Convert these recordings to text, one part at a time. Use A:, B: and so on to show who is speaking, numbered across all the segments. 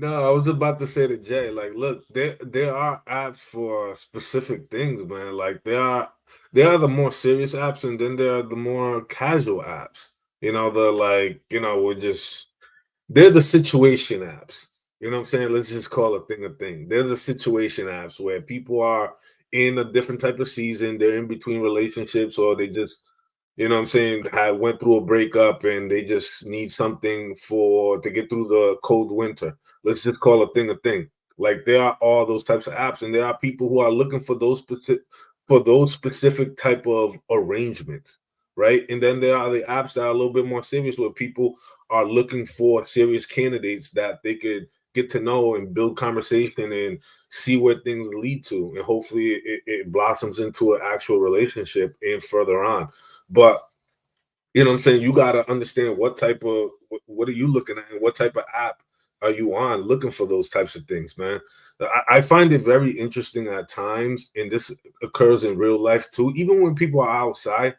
A: No, I was about to say to Jay, like, look, there are apps for specific things, man. Like there are the more serious apps, and then there are the more casual apps. The like, we're just they're the situation apps. You know what I'm saying? Let's just call a thing a thing. They're the situation apps where people are in a different type of season, they're in between relationships, or they just, what I'm saying, had went through a breakup and they just need something for to get through the cold winter. Let's just call a thing a thing. Like there are all those types of apps, and there are people who are looking for those specific type of arrangements, right? And then there are the apps that are a little bit more serious, where people are looking for serious candidates that they could get to know and build conversation and see where things lead to, and hopefully it blossoms into an actual relationship and further on. But what I'm saying, you got to understand what are you looking at, and what type of app are you on looking for those types of things, man. I find it very interesting at times, and this occurs in real life too. Even when people are outside,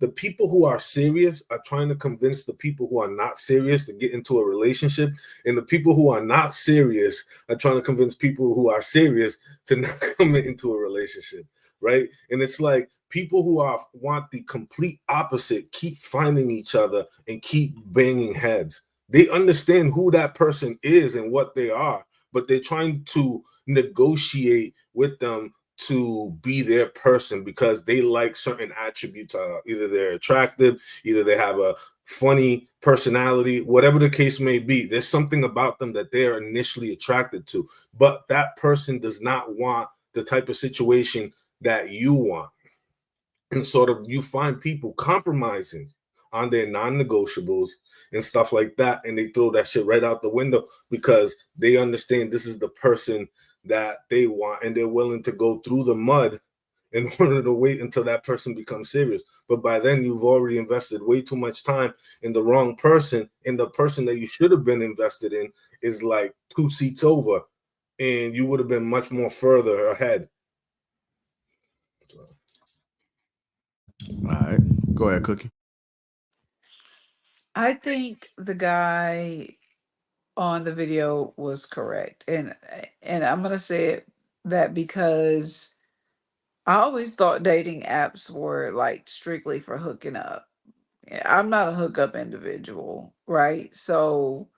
A: the people who are serious are trying to convince the people who are not serious to get into a relationship, and the people who are not serious are trying to convince people who are serious to not commit into a relationship, right? And it's like people who are want the complete opposite keep finding each other and keep banging heads. They understand who that person is and what they are, but they're trying to negotiate with them to be their person because they like certain attributes. Either they're attractive, either they have a funny personality, whatever the case may be. There's something about them that they're initially attracted to, but that person does not want the type of situation that you want. And sort of you find people compromising on their non-negotiables and stuff like that, and they throw that shit right out the window because they understand this is the person that they want, and they're willing to go through the mud in order to wait until that person becomes serious. But by then you've already invested way too much time in the wrong person, and the person that you should have been invested in is like two seats over, and you would have been much more further ahead.
B: All right, go ahead, Cookie.
C: I think the guy on the video was correct. And I'm gonna say it that because I always thought dating apps were like strictly for hooking up. Yeah, I'm not a hookup individual, right? So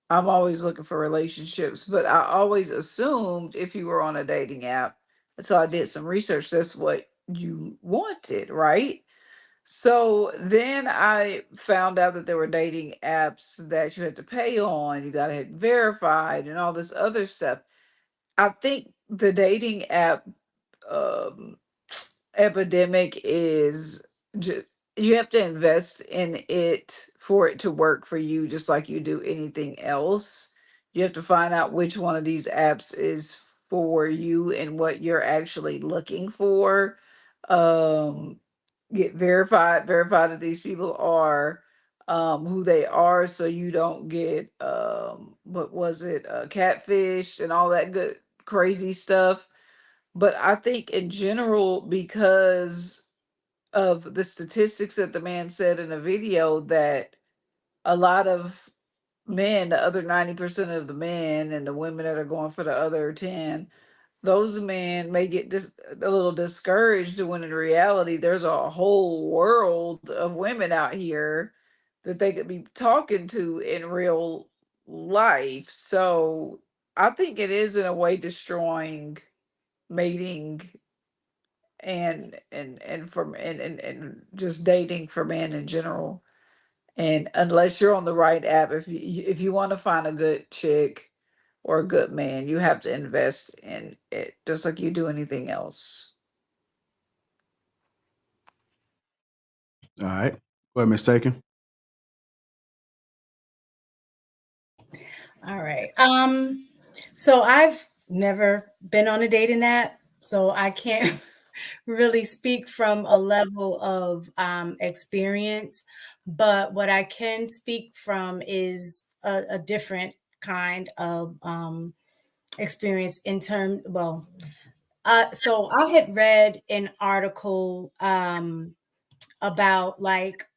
C: I'm always looking for relationships, but I always assumed if you were on a dating app, until I did some research, that's what you wanted, right? So then I found out that there were dating apps that you had to pay on, you got to hit verified and all this other stuff. I think the dating app um, epidemic is just, you have to invest in it for it to work for you, just like you do anything else. You have to find out which one of these apps is for you and what you're actually looking for. Um, get verified that these people are who they are, so you don't get what was it, catfish and all that good crazy stuff. But I think in general, because of the statistics that the man said in a video, that a lot of men, the other 90% of the men and the women that are going for the other 10, those men may get a little discouraged when in reality there's a whole world of women out here that they could be talking to in real life. So I think it is in a way destroying mating and just dating for men in general. And unless you're on the right app, if you want to find a good chick or a good man, you have to invest in it just like you do anything else.
B: All right, go ahead, mistaken.
D: All right. So I've never been on a dating app, so I can't really speak from a level of experience. But what I can speak from is a different kind of experience in terms. Well, so I had read an article about like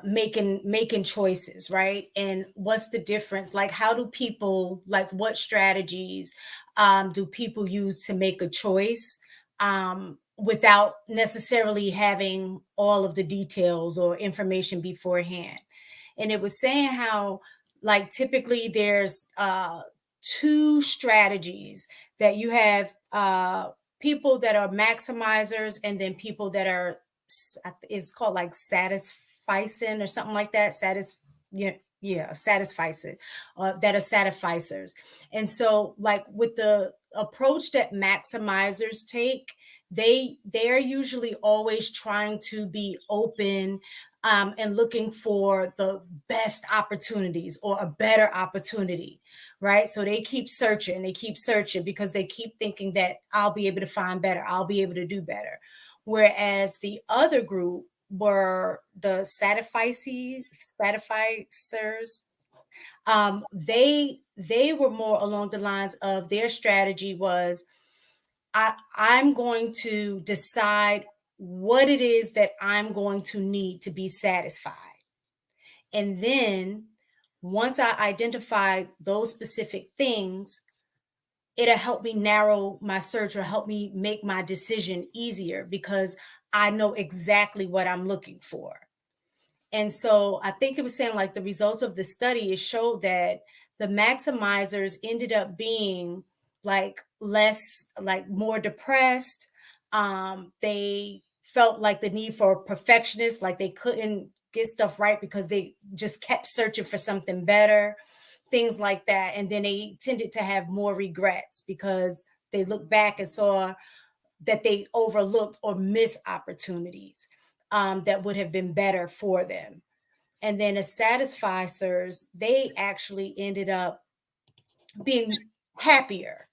D: making choices, right? And what's the difference? Like, how do people, like, what strategies do people use to make a choice without necessarily having all of the details or information beforehand? And it was saying how, like, typically there's two strategies that you have, people that are maximizers, and then people that are, it's called like satisficing or something like that. Satisficing, that are satisficers. And so, like, with the approach that maximizers take, they are usually always trying to be open, and looking for the best opportunities or a better opportunity, right? So they keep searching, because they keep thinking that I'll be able to find better, I'll be able to do better. Whereas the other group were the satisficers. They were more along the lines of, their strategy was, I'm going to decide what it is that I'm going to need to be satisfied. And then once I identify those specific things, it'll help me narrow my search or help me make my decision easier, because I know exactly what I'm looking for. And so I think it was saying, like, the results of the study, it showed that the maximizers ended up being like more depressed. They felt like the need for a perfectionist, like they couldn't get stuff right because they just kept searching for something better, things like that. And then they tended to have more regrets because they looked back and saw that they overlooked or missed opportunities that would have been better for them. And then as satisficers, they actually ended up being happier,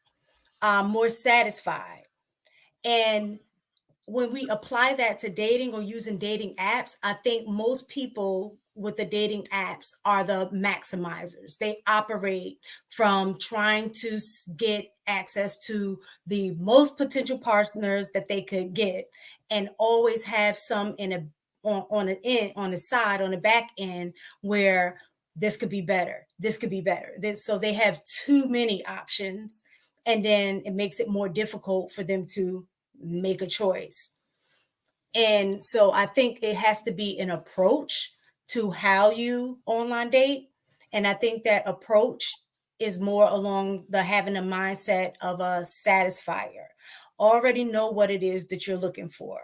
D: more satisfied. And when we apply that to dating or using dating apps, I think most people with the dating apps are the maximizers. They operate from trying to get access to the most potential partners that they could get, and always have some on the side, on the back end, where this could be better. This could be better. So they have too many options, and then it makes it more difficult for them to make a choice. And so I think it has to be an approach to how you online date. And I think that approach is more along the having a mindset of a satisfier. Already know what it is that you're looking for.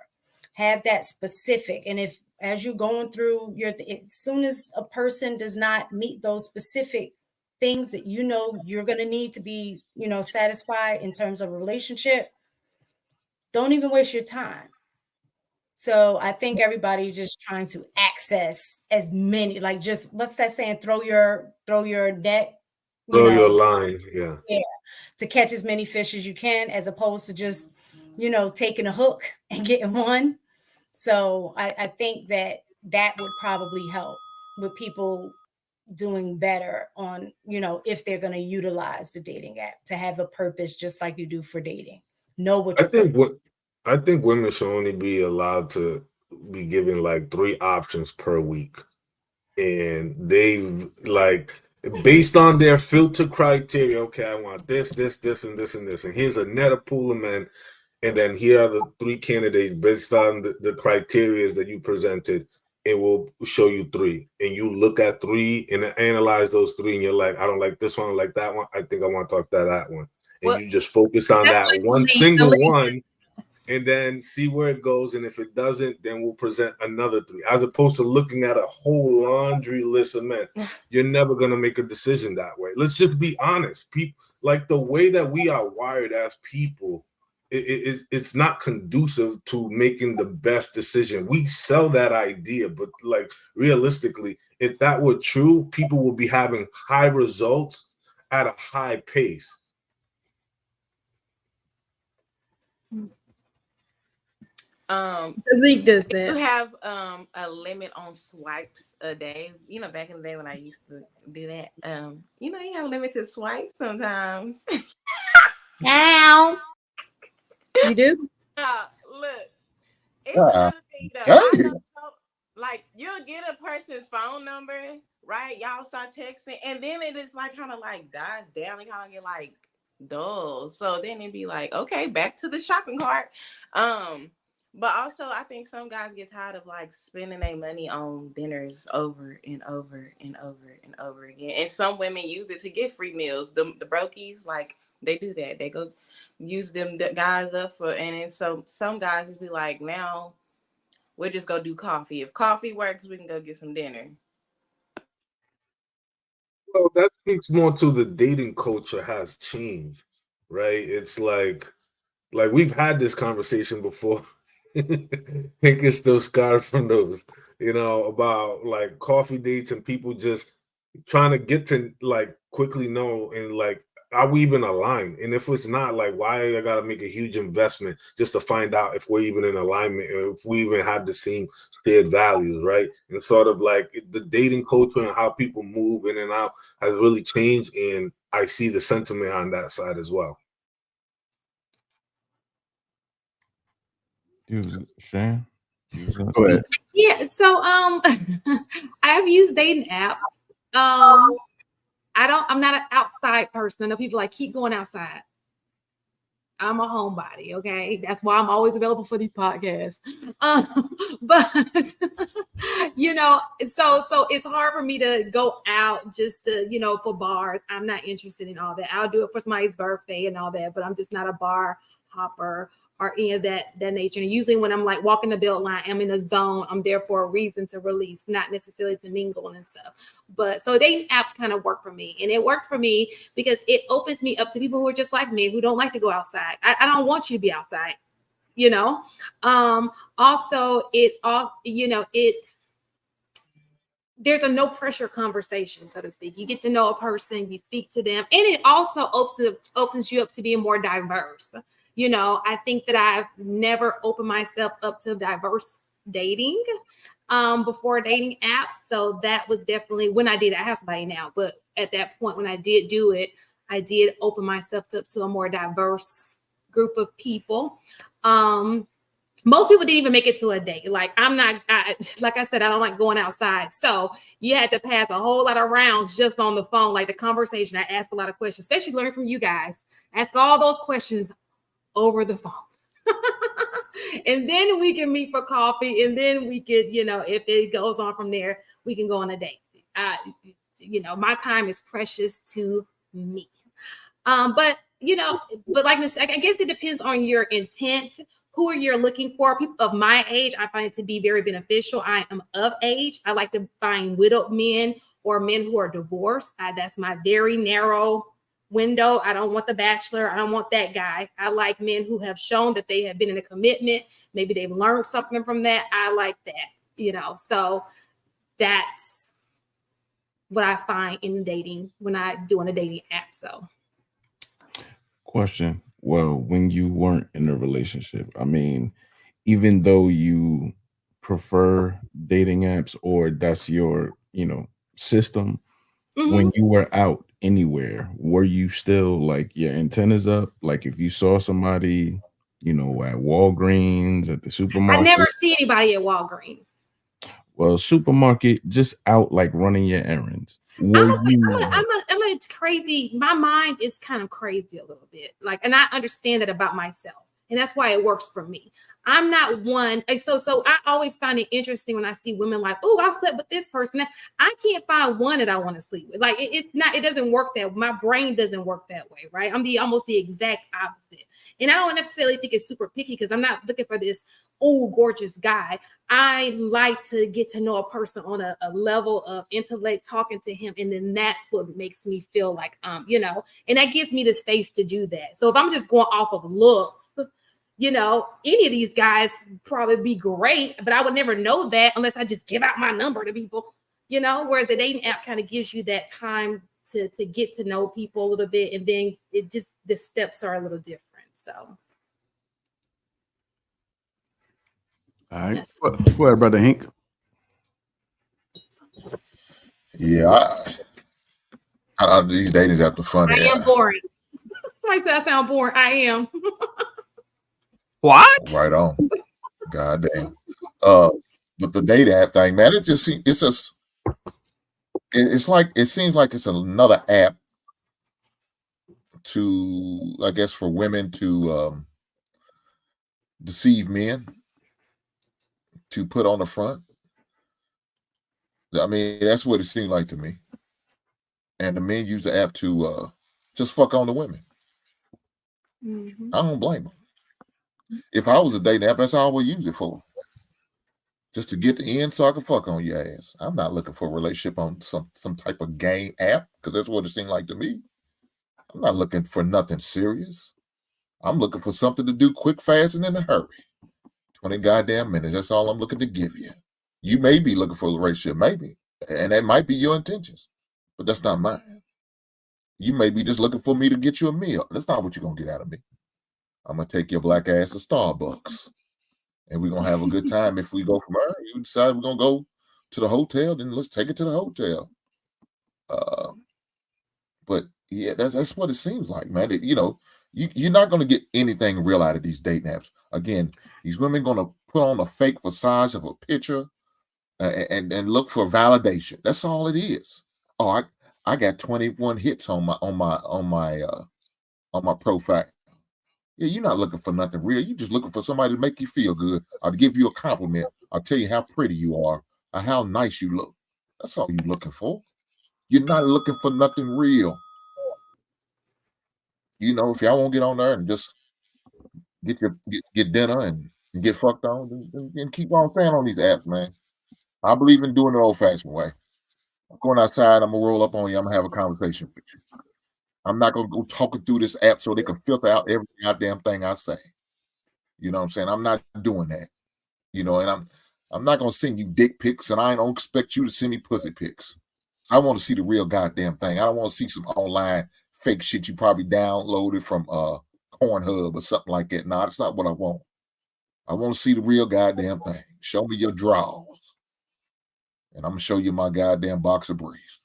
D: Have that specific. And if, as you're going through as soon as a person does not meet those specific things that you know you're going to need to be, satisfied in terms of a relationship, don't even waste your time. So I think everybody's just trying to access as many, like, just, what's that saying? Throw your net,
A: Throw your line, yeah,
D: to catch as many fish as you can, as opposed to just, taking a hook and getting one. So I think that would probably help with people doing better on, if they're going to utilize the dating app to have a purpose, just like you do for dating. Know what
A: I
D: your
A: think I think women should only be allowed to be given like 3 options per week. And they, like, based on their filter criteria, okay, I want this, this, this, and this, and this. And here's a net pool of men. And then here are the 3 candidates based on the criteria that you presented. It will show you 3. And you look at 3 and analyze those 3. And you're like, I don't like this one, I like that one. I think I want to talk to that one. And you just focus on that one single one, and then see where it goes. And if it doesn't, then we'll present another 3, as opposed to looking at a whole laundry list of men. You're never going to make a decision that way. Let's just be honest. People, like, the way that we are wired as people, it's not conducive to making the best decision. We sell that idea, but, like, realistically, if that were true, people would be having high results at a high pace.
E: Delete does that.
F: You have a limit on swipes a day. Back in the day when I used to do that, you have limited swipes sometimes.
E: Ow. You do?
F: Look, it's another thing though. like you'll get a person's phone number, right? Y'all start texting, and then it is like kind of like dies down and kind of get like dull. So then it'd be like, okay, back to the shopping cart. But also I think some guys get tired of like spending their money on dinners over and over and over and over again. And some women use it to get free meals. The brokies, like they do that. They go use them guys up for, and then so some guys just be like, now we'll just go do coffee. If coffee works, we can go get some dinner.
A: Well, that speaks more to the dating culture has changed, right? It's like we've had this conversation before. Pink is still scarred from those, about like coffee dates and people just trying to get to like quickly know and like, are we even aligned? And if it's not, like, why I gotta make a huge investment just to find out if we're even in alignment or if we even have the same shared values, right? And sort of like the dating culture and how people move in and out has really changed, and I see the sentiment on that side as well.
G: Shan?
B: Go ahead.
E: Yeah, so I've used dating apps. I'm not an outside person. I know people like keep going outside. I'm a homebody, okay? That's why I'm always available for these podcasts. But so it's hard for me to go out just to, for bars. I'm not interested in all that. I'll do it for somebody's birthday and all that, but I'm just not a bar hopper or any of that nature. And usually when I'm like walking the belt line, I'm in a zone. I'm there for a reason to release, not necessarily to mingle and stuff. But so dating apps kind of work for me. And it worked for me because it opens me up to people who are just like me, who don't like to go outside. I don't want you to be outside, Also, there's a no pressure conversation, so to speak. You get to know a person, you speak to them, and it also opens you up to being more diverse. I think that I've never opened myself up to diverse dating before dating apps. So that was definitely when I did. I have somebody now, but at that point when I did do it, I did open myself up to a more diverse group of people. Most people didn't even make it to a date. Like like I said, I don't like going outside. So you had to pass a whole lot of rounds just on the phone. Like the conversation, I asked a lot of questions, especially learning from you guys. Ask all those questions over the phone. And then we can meet for coffee. And then we could, if it goes on from there, we can go on a date. My time is precious to me. But like Miss, I guess it depends on your intent, who you're looking for. People of my age, I find it to be very beneficial. I am of age. I like to find widowed men or men who are divorced. That's my very narrow window. I don't want the bachelor. I don't want that guy. I like men who have shown that they have been in a commitment. Maybe they've learned something from that. I like that, so that's what I find in dating when I do on a dating app. So
G: question. Well, when you weren't in a relationship, I mean, even though you prefer dating apps or that's your, system, when you were out anywhere, were you still like your antennas up? Like if you saw somebody, at Walgreens, at the supermarket.
E: I never see anybody at Walgreens.
G: Well, supermarket, just out like running your errands.
E: I'm a crazy. My mind is kind of crazy a little bit. And I understand that about myself, and that's why it works for me. I'm not one. So I always find it interesting when I see women like, oh, I slept with this person. I can't find one that I want to sleep with. Like it doesn't work that. My brain doesn't work that way, right? I'm almost the exact opposite. And I don't necessarily think it's super picky because I'm not looking for this gorgeous guy. I like to get to know a person on a level of intellect, talking to him, and then that's what makes me feel like and that gives me the space to do that. So if I'm just going off of looks, any of these guys probably be great, but I would never know that unless I just give out my number to people, whereas the dating app kind of gives you that time to get to know people a little bit. And then the steps are a little different. So.
B: All right. Go ahead, Brother Hink.
H: Yeah, these dating apps are funny.
E: I am boring. Somebody said I sound boring. I am.
I: What?
H: Right on. God damn. But But the date app thing, man, it seems like it's another app to, I guess, for women to deceive men, to put on the front. I mean, that's what it seemed like to me. And the men use the app to just fuck on the women. I don't blame them. If I was a dating app, that's all I would use it for. Just to get the end so I can fuck on your ass. I'm not looking for a relationship on some type of game app, because that's what it seemed like to me. I'm not looking for nothing serious. I'm looking for something to do quick, fast, and in a hurry. 20 goddamn minutes. That's all I'm looking to give you. You may be looking for a relationship, maybe. And that might be your intentions. But that's not mine. You may be just looking for me to get you a meal. That's not what you're going to get out of me. I'm going to take your black ass to Starbucks. And we're going to have a good time. If we go from there, you decide we're going to go to the hotel, then let's take it to the hotel. But yeah, that's what it seems like, man. You're not going to get anything real out of these dating apps. Again, these women going to put on a fake facade of a picture and look for validation. That's all it is. Oh, I got 21 hits on my profile. Yeah, you're not looking for nothing real. You're just looking for somebody to make you feel good, or to give you a compliment, or tell you how pretty you are, or how nice you look. That's all you're looking for. You're not looking for nothing real. If y'all won't get on there and just get dinner and get fucked on, then keep on staying on these apps, man. I believe in doing it old-fashioned way. I'm going outside, I'm gonna roll up on you, I'm gonna have a conversation with you. I'm not gonna go talking through this app so they can filter out every goddamn thing I say. You know what I'm saying? I'm not doing that. And I'm not gonna send you dick pics, and I don't expect you to send me pussy pics. I want to see the real goddamn thing. I don't want to see some online fake shit you probably downloaded from Pornhub or something like that. No, that's not what I want. I want to see the real goddamn thing. Show me your drawers, and I'm gonna show you my goddamn boxer briefs.